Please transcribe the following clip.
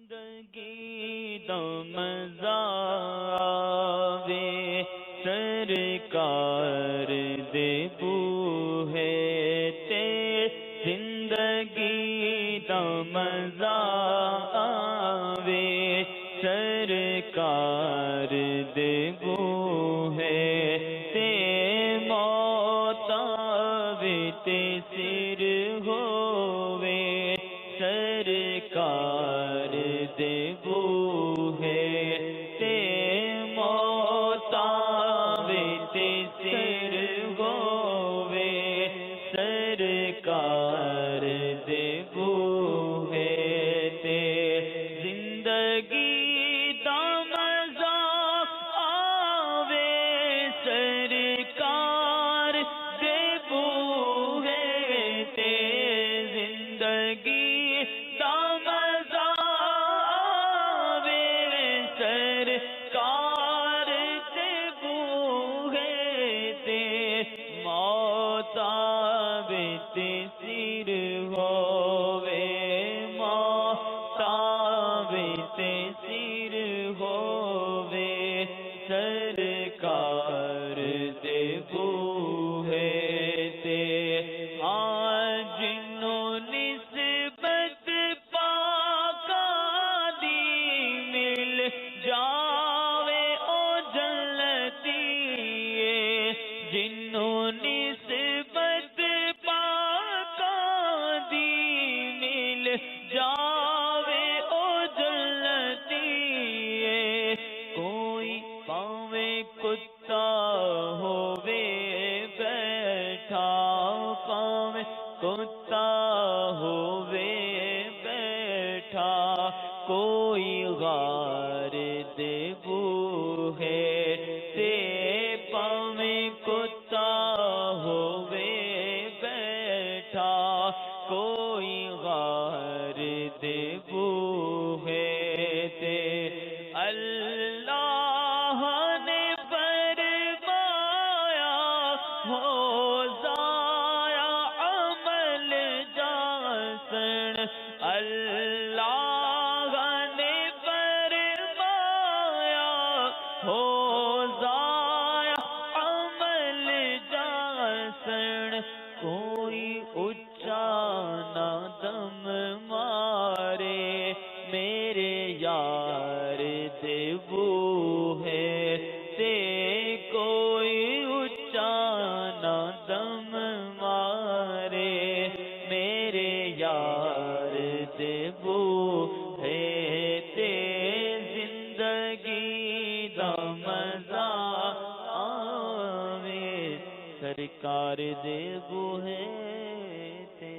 زندگی مزہ آوے سرکار دے بوہے تے زندگی مزہ آوے سرکار دے بوہے تے موت آوے تے سر ہووے سرکار دے بوہے تے موت آوے تے سر ہووے سرکار دے بوہے تے زندگی دا مزہ آوے سرکار دے بوہے تے زندگی دا مزہ آوے سرکار دے بوہے تے موت آوے تے سر ہووے موت آوے تے سر ہووے سرکار دے بوہے تے جنوں نسبت پاکاں دی مل جاوے او جنتی جنوں نسبت پاکاں دی مل جاوے او جنتی کوئی پاویں کتا ہووے بیٹھا پاویں کتا ہووے بیٹھا کوئی غار دے بوہے تے پاویں کتا ہووے بیٹھا کوئی غار دے بوہے تے اللہ نے فرمایا ہو ضائع عمل جاسن اللہ نے فرمایا ہو ضائع عمل جاسن کوئی اچھا نہ دم مارے میرے یار دے بوہے تے کوئی اچھا نہ دم مارے میرے یار دے بوہے تے زندگی دا مزہ آوے سرکار دے بوہے تے